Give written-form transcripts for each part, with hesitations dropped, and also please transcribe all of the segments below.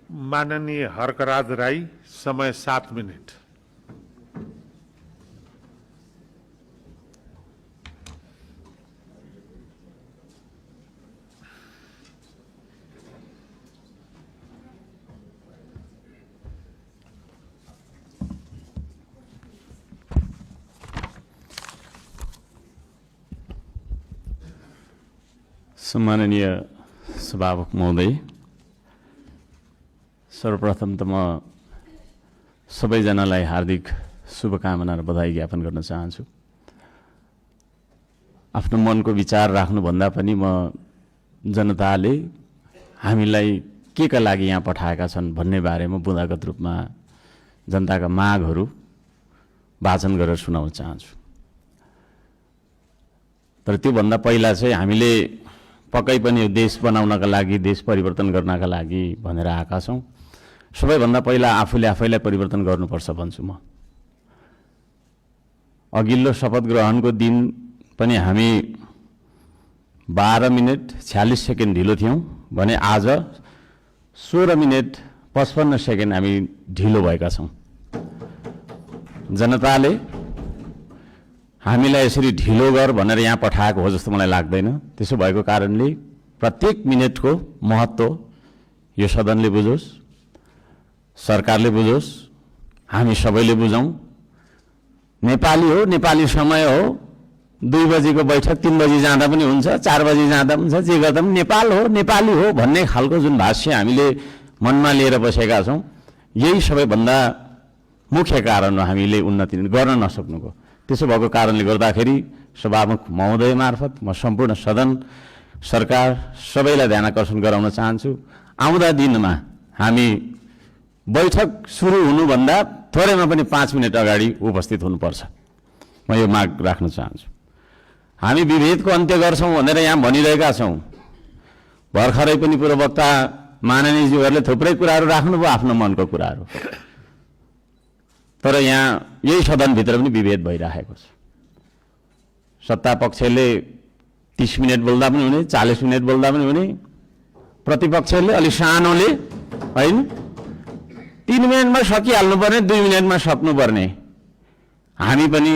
माननीय हर्कराज राई, समय 7 मिनट। सम्माननीय सभामुख महोदय, सर्वप्रथम त म सबैजनालाई हार्दिक शुभकामना र बधाई ज्ञापन गर्न चाहन्छु। आफ्नो मनको विचार राख्नुभन्दा पनि म जनताले हामीलाई के का लागि यहाँ पठाएका छन् भन्ने बारेमा बुँदागत रूपमा जनताका मागहरू वाचन गरेर सुनाउन चाहन्छु। तर त्योभन्दा पहिला चाहिँ हामीले पक्कै पनि यो देश बनाउनका लागि, देश परिवर्तन गर्नका लागि भनेर आएका छौँ। सबैभन्दा पहिला आफूले आफैलाई परिवर्तन गर्नुपर्छ भन्छु म। अघिल्लो शपथ ग्रहणको दिन पनि हामी 12 मिनट 46 सेकेन्ड ढिलो थियौँ भने आज 16 मिनट 55 सेकेन्ड हामी ढिलो भएका छौँ। जनताले हामीलाई यसरी ढिलो गर भनेर यहाँ पठाएको हो जस्तो मलाई लाग्दैन। त्यसो भएको कारणले प्रत्येक मिनटको महत्त्व यो सदनले बुझोस्, सरकारले बुझोस्, हामी सबैले बुझौँ। नेपाली हो, नेपाली समय हो, 2 बजीको बैठक 3 बजी जाँदा पनि हुन्छ, 4 बजी जाँदा पनि हुन्छ, जे गर्दा पनि नेपाल हो, नेपाली हो भन्ने खालको जुन भाष्य हामीले मनमा लिएर बसेका छौँ, यही सबैभन्दा मुख्य कारण हो हामीले उन्नति गर्न नसक्नुको। त्यसो भएको कारणले गर्दाखेरि सभामुख महोदय मार्फत म सम्पूर्ण सदन, सरकार सबैलाई ध्यान आकर्षण गराउन चाहन्छु। आउँदा दिनमा हामी बैठक सुरु हुनुभन्दा थोरैमा पनि 5 मिनट अगाडि उपस्थित हुनुपर्छ। म यो माग राख्न चाहन्छु। हामी विभेदको अन्त्य गर्छौँ भनेर यहाँ भनिरहेका छौँ। भर्खरै पनि पूर्ववक्ता माननीयज्यूहरूले थुप्रै कुराहरू राख्नुभयो, आफ्नो मनको कुराहरू। तर यहाँ यही सदनभित्र पनि विभेद भइरहेको छ। सत्ता पक्षले 30 मिनट बोल्दा पनि हुने, 40 मिनट बोल्दा पनि हुने, प्रतिपक्षले अलि सानोले होइन 3 मिनटमा सकिहाल्नुपर्ने, 2 मिनटमा सक्नुपर्ने। हामी पनि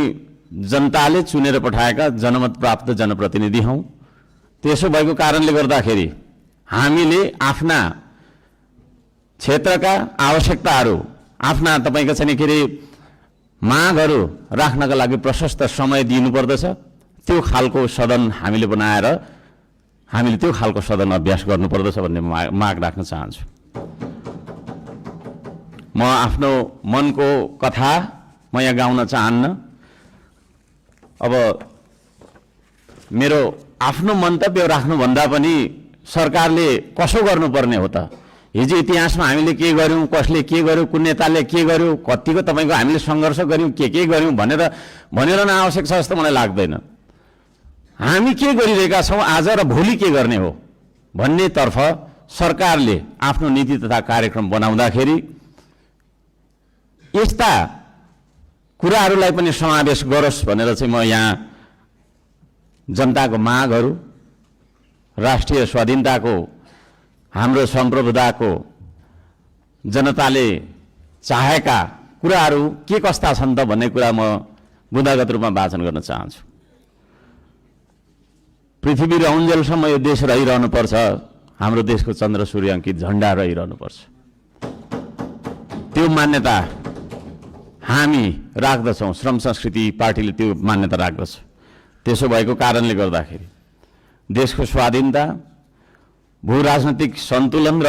जनताले चुनेर पठाएका जनमत प्राप्त जनप्रतिनिधि हौँ। त्यसो भएको कारणले गर्दाखेरि हामीले आफ्ना क्षेत्रका आवश्यकताहरू, आफ्ना तपाईँको चाहिँ के अरे मागहरू राख्नका लागि प्रशस्त समय दिनुपर्दछ। त्यो खालको सदन हामीले बनाएर हामीले त्यो खालको सदन अभ्यास गर्नुपर्दछ भन्ने माग राख्न चाहन्छु। म आफ्नो मनको कथा म यहाँ गाउन चाहन्न। अब मेरो आफ्नो मन्तव्य राख्नुभन्दा पनि सरकारले कसो गर्नुपर्ने हो त? हिजो इतिहासमा हामीले के गर्यौँ, कसले के गर्यो, कुन नेताले के गर्यो, कतिको तपाईँको हामीले सङ्घर्ष गर्यौँ, के गर्यौँ भनेर भनिरहन आवश्यक छ जस्तो मलाई लाग्दैन। हामी के गरिरहेका छौँ आज र भोलि के गर्ने हो भन्नेतर्फ सरकारले आफ्नो नीति तथा कार्यक्रम बनाउँदाखेरि यस्ता कुराहरूलाई पनि समावेश गरोस् भनेर चाहिँ म यहाँ जनताको मागहरू, राष्ट्रिय स्वाधीनताको, हाम्रो सम्प्रभुताको, जनताले चाहेका कुराहरू के कस्ता छन् त भन्ने कुरा म बुँदागत रूपमा वाचन गर्न चाहन्छु। पृथ्वी रहन्जेलसम्म यो देश रहिरहनुपर्छ, हाम्रो देशको चन्द्र सूर्य अङ्कित झन्डा रहिरहनुपर्छ। त्यो मान्यता हामी राख्दछौँ। श्रम संस्कृति पार्टीले त्यो मान्यता राख्दछ। त्यसो भएको कारणले गर्दाखेरि देशको स्वाधीनता, भू राजनैतिक सन्तुलन र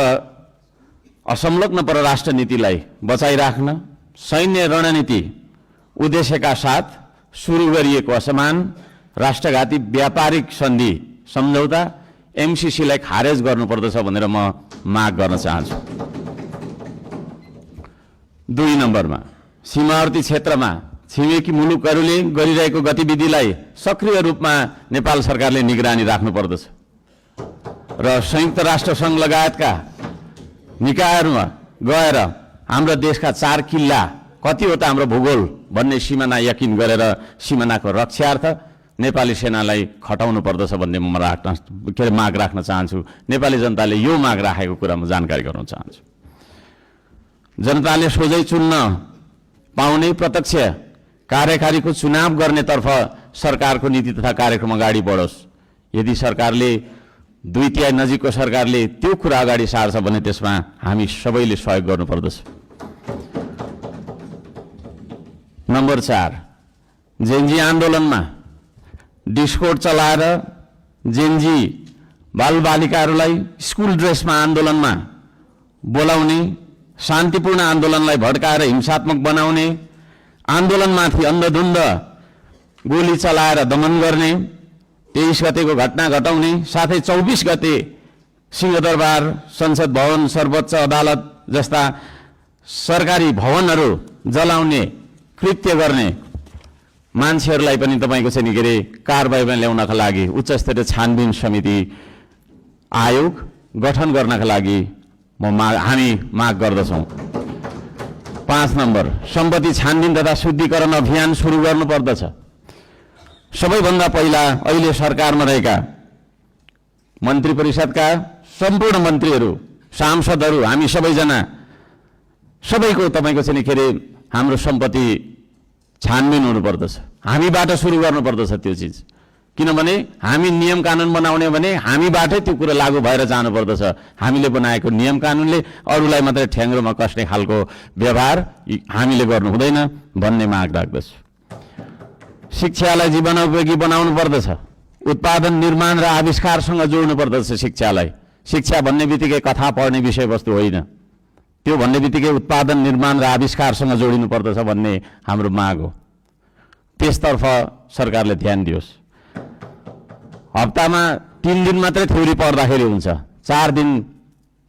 असंलग्न परराष्ट्र नीतिलाई बचाइराख्न सैन्य रणनीति उद्देश्यका साथ सुरु गरिएको असमान राष्ट्रघाती व्यापारिक सन्धि सम्झौता एमसीसीलाई खारेज गर्नुपर्दछ भनेर म माग गर्न चाहन्छु। 2 नम्बरमा सीमावर्ती क्षेत्रमा छिमेकी मुलुकहरूले गरिरहेको गतिविधिलाई सक्रिय रूपमा नेपाल सरकारले निगरानी राख्नुपर्दछ र संयुक्त राष्ट्र सङ्घ लगायतका निकायहरूमा गएर हाम्रो देशका 4 किल्ला कति हो त हाम्रो भूगोल भन्ने सिमाना यकिन गरेर सिमानाको रक्षार्थ नेपाली सेनालाई खटाउनु पर्दछ भन्ने म माग राख्न चाहन्छु। नेपाली जनताले यो माग राखेको कुरा म जानकारी गराउन चाहन्छु। जनताले सोझै चुन्न पाउने प्रत्यक्ष कार्यकारीको चुनाव गर्नेतर्फ सरकारको नीति तथा कार्यक्रम अगाडि बढोस्। यदि सरकारले 2/3 नजिकको सरकारले त्यो कुरा अगाडि सार्छ भने त्यसमा हामी सबैले सहयोग गर्नुपर्दछ। नम्बर 4, जेनजी आन्दोलनमा डिस्कोड चलाएर जेनजी बालबालिकाहरूलाई स्कुल ड्रेसमा आन्दोलनमा बोलाउने, शान्तिपूर्ण आन्दोलनलाई भड्काएर हिंसात्मक बनाउने, आन्दोलनमाथि अन्धधुन्ध गोली चलाएर दमन गर्ने, 23 गतेको घटना घटाउने, साथै 24 गते सिंहदरबार, संसद भवन, सर्वोच्च अदालत जस्ता सरकारी भवनहरू जलाउने कृत्य गर्ने मान्छेहरूलाई पनि तपाईँको चाहिँ नि के अरे कारबाहीमा ल्याउनका लागि उच्च स्तरीय छानबिन समिति आयोग गठन गर्नका लागि हामी माग गर्दछौँ। 5 नम्बर, सम्पत्ति छानबिन तथा शुद्धिकरण अभियान सुरु गर्नुपर्दछ। सबैभन्दा पहिला अहिले सरकारमा रहेका मन्त्री परिषदका सम्पूर्ण मन्त्रीहरू, सांसदहरू, हामी सबैजना सबैको तपाईँको चाहिँ नि के अरे हाम्रो सम्पत्ति छानबिन हुनुपर्दछ। हामीबाट सुरु गर्नुपर्दछ त्यो चिज। किनभने हामी नियम कानुन बनाउने भने हामीबाटै त्यो कुरा लागू भएर जानुपर्दछ। हामीले बनाएको नियम कानुनले अरूलाई मात्रै ठ्याङ्ग्रोमा कस्ने खालको व्यवहार हामीले गर्नु हुँदैन भन्ने माग राख्दछु। शिक्षालाई जीवनोपयोगी बनाउनु पर्दछ। उत्पादन, निर्माण र आविष्कारसँग जोड्नु पर्दछ शिक्षालाई। शिक्षा भन्ने बित्तिकै कथा पढ्ने विषयवस्तु होइन, त्यो भन्ने बित्तिकै उत्पादन, निर्माण र आविष्कारसँग जोडिनु पर्दछ भन्ने हाम्रो माग हो। त्यसतर्फ सरकारले ध्यान दियोस्। हप्तामा 3 दिन मात्रै थ्योरी पढ्दाखेरि हुन्छ, 4 दिन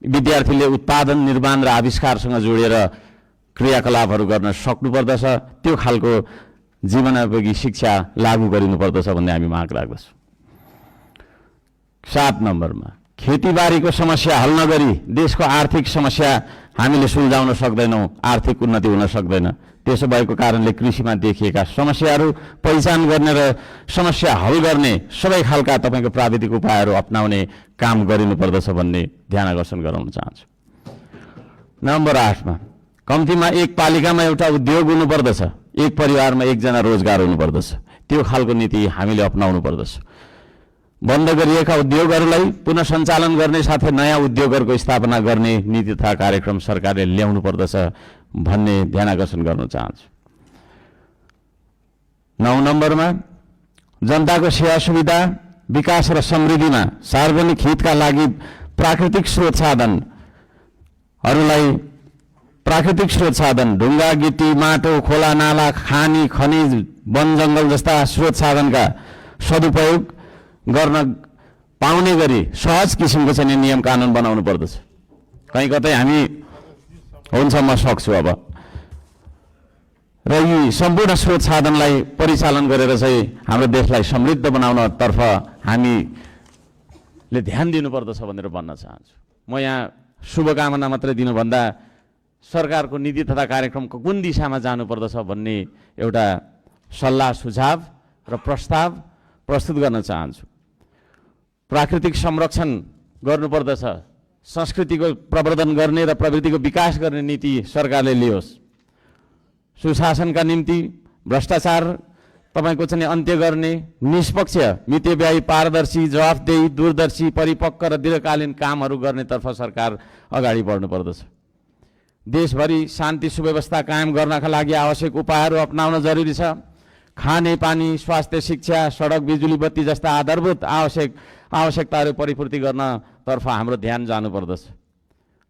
विद्यार्थीले उत्पादन, निर्माण र आविष्कारसँग जोडेर क्रियाकलापहरू गर्न सक्नुपर्दछ। त्यो खालको जीवनोपयोगी शिक्षा लागू गरिनुपर्दछ भन्ने हामी माग राख्दछौँ। 7 नम्बरमा, खेतीबारीको समस्या हल नगरी देशको आर्थिक समस्या हामीले सुल्झाउन सक्दैनौँ, आर्थिक उन्नति हुन सक्दैन। त्यसो भएको कारणले कृषिमा देखिएका समस्याहरू पहिचान गर्ने र समस्या हल गर्ने सबै खालका तपाईँको प्राविधिक उपायहरू अपनाउने काम गरिनुपर्दछ भन्ने ध्यान आकर्षण गराउन चाहन्छु। नम्बर 8मा, कम्तीमा एक पालिकामा एउटा उद्योग हुनुपर्दछ, एक परिवारमा एकजना रोजगार हुनुपर्दछ। त्यो खालको नीति हामीले अपनाउनु पर्दछ। बन्द गरिएका उद्योगहरूलाई पुनः सञ्चालन गर्ने साथै नयाँ उद्योगहरूको स्थापना गर्ने नीति तथा कार्यक्रम सरकारले ल्याउनु पर्दछ भन्ने ध्यान आकर्षण गर्न चाहन्छु। 9 नम्बरमा, जनताको सेवा सुविधा, विकास र समृद्धिमा सार्वजनिक हितका लागि प्राकृतिक स्रोत साधन ढुङ्गा, गिटी, माटो, खोला, नाला, खानी, खनिज, वन जङ्गल जस्ता स्रोत साधनका सदुपयोग गर्न पाउने गरी सहज किसिमको चाहिँ नियम कानुन बनाउनु पर्दछ। कहीँ कतै हामी हुन्छ म सक्छु अब र यी सम्पूर्ण स्रोत साधनलाई परिचालन गरेर चाहिँ हाम्रो देशलाई समृद्ध बनाउनतर्फ हामीले ध्यान दिनुपर्दछ भनेर भन्न चाहन्छु। म यहाँ शुभकामना मात्रै दिनुभन्दा सरकारको नीति तथा कार्यक्रमको कुन दिशामा जानुपर्दछ भन्ने एउटा सल्लाह सुझाव र प्रस्ताव प्रस्तुत गर्न चाहन्छु। प्राकृतिक संरक्षण गर्नुपर्दछ, संस्कृतिको प्रवर्धन गर्ने र प्रवृत्तिको विकास गर्ने नीति सरकारले लियोस्। सुशासनका निम्ति भ्रष्टाचार तपाईँको चाहिँ अन्त्य गर्ने, निष्पक्ष, मितव्ययी, पारदर्शी, जवाफदेही, दूरदर्शी, परिपक्व र दीर्घकालीन कामहरू गर्नेतर्फ सरकार अगाडि बढ्नुपर्दछ। देशभरि शान्ति सुव्यवस्था कायम गर्नका लागि आवश्यक उपायहरू अपनाउन जरुरी छ। खाने पानी, स्वास्थ्य, शिक्षा, सडक, बिजुली बत्ती जस्ता आधारभूत आवश्यकताहरू परिपूर्ति गर्नतर्फ हाम्रो ध्यान जानुपर्दछ।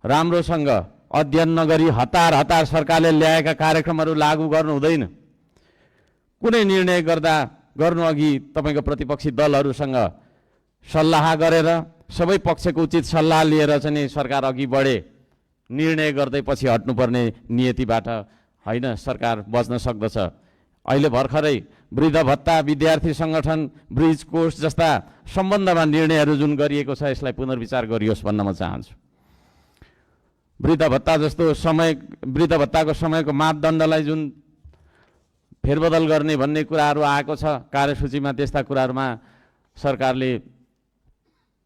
राम्रोसँग अध्ययन नगरी हतार सरकारले ल्याएका कार्यक्रमहरू लागू गर्नु हुँदैन। कुनै निर्णय गर्नु अघि तपाईँको प्रतिपक्षी दलहरूसँग सल्लाह गरेर सबै पक्षको उचित सल्लाह लिएर चाहिँ सरकार अघि बढे। निर्णय गर्दै पछि हट्नुपर्ने नियतिबाट होइन, सरकार बच्न सक्दछ। अहिले भर्खरै वृद्ध भत्ता, विद्यार्थी सङ्गठन, ब्रिज कोर्स जस्ता सम्बन्धमा निर्णयहरू जुन गरिएको छ यसलाई पुनर्विचार गरियोस् भन्न म चाहन्छु। वृद्ध भत्ता जस्तो वृद्ध भत्ताको समयको मापदण्डलाई जुन फेरबदल गर्ने भन्ने कुराहरू आएको छ कार्यसूचीमा। त्यस्ता कुराहरूमा सरकारले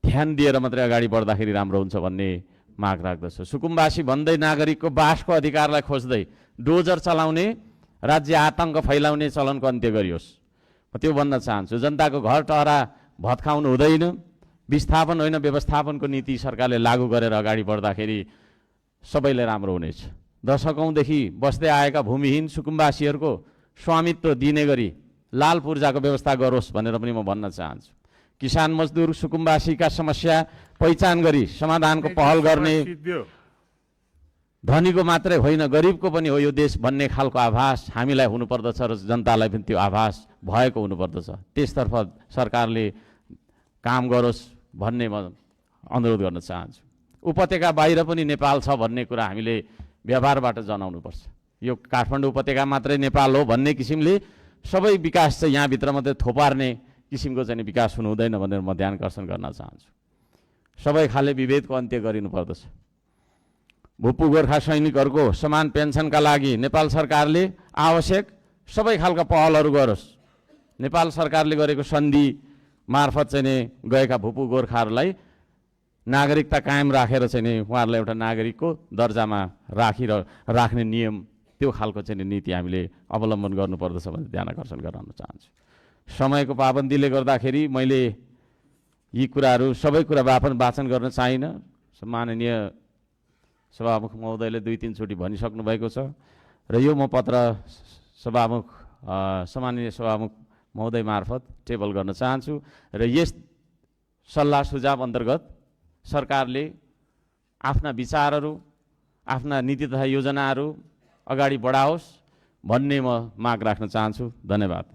ध्यान दिएर मात्रै अगाडि बढ्दाखेरि राम्रो हुन्छ भन्ने माग राख्दछु। सुकुम्बासी भन्दै नागरिकको बासको अधिकारलाई खोज्दै डोजर चलाउने, राज्य आतङ्क फैलाउने चलनको अन्त्य गरियोस्। म त्यो भन्न चाहन्छु। जनताको घर टहरा भत्काउनु हुँदैन। विस्थापन होइन, व्यवस्थापनको नीति सरकारले लागू गरेर अगाडि बढ्दाखेरि सबैलाई राम्रो हुनेछ। दशकौँदेखि बस्दै आएका भूमिहीन सुकुम्बासीहरूको स्वामित्व दिने गरी लाल पूर्जाको व्यवस्था गरोस् भनेर पनि म भन्न चाहन्छु। किसान मजदुर सुकुम्बासीका समस्या पहिचान गरी समाधानको पहल गर्ने, धनीको मात्रै होइन गरिबको पनि हो यो देश भन्ने खालको आभास हामीलाई हुनुपर्दछ र जनतालाई पनि त्यो आभास भएको हुनुपर्दछ। त्यसतर्फ सरकारले काम गरोस् भन्ने म अनुरोध गर्न चाहन्छु। उपत्यका बाहिर पनि नेपाल छ भन्ने कुरा हामीले व्यवहारबाट जनाउनुपर्छ। यो काठमाडौँ उपत्यका मात्रै नेपाल हो भन्ने किसिमले सबै विकास चाहिँ यहाँभित्र मात्रै थोपार्ने किसिमको चाहिँ विकास हुनु हुँदैन भनेर म ध्यान आकर्षण गर्न चाहन्छु। सबै खाले विभेदको अन्त्य गरिनुपर्दछ। भूपू गोर्खा सैनिकहरूको समान पेन्सनका लागि नेपाल सरकारले आवश्यक सबै खालका पहलहरू गरोस्। नेपाल सरकारले गरेको सन्धि मार्फत चाहिँ गएका भूपू गोर्खाहरूलाई नागरिकता कायम राखेर चाहिँ उहाँहरूलाई एउटा नागरिकको दर्जामा राख्ने नियम, त्यो खालको चाहिँ नीति हामीले अवलम्बन गर्नुपर्दछ भनेर ध्यान आकर्षण गराउन चाहन्छु। समयको पाबन्दीले गर्दाखेरि मैले यी कुराहरू सबै कुरा वाचन गर्न चाहिनँ। माननीय सभामुख महोदयले 2-3 चोटि भनिसक्नु भएको छ र यो म पत्र सम्माननीय सभामुख महोदय मार्फत टेबल गर्न चाहन्छु र यस सल्लाह सुझाव अन्तर्गत सरकारले आफ्ना विचारहरू, आफ्ना नीति तथा योजनाहरू अगाडि बढाओस् भन्ने म माग राख्न चाहन्छु। धन्यवाद।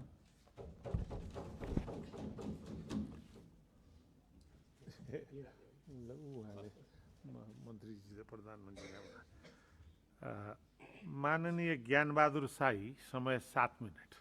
माननीय ज्ञानबहादुर शाही, समय 7 मिनट।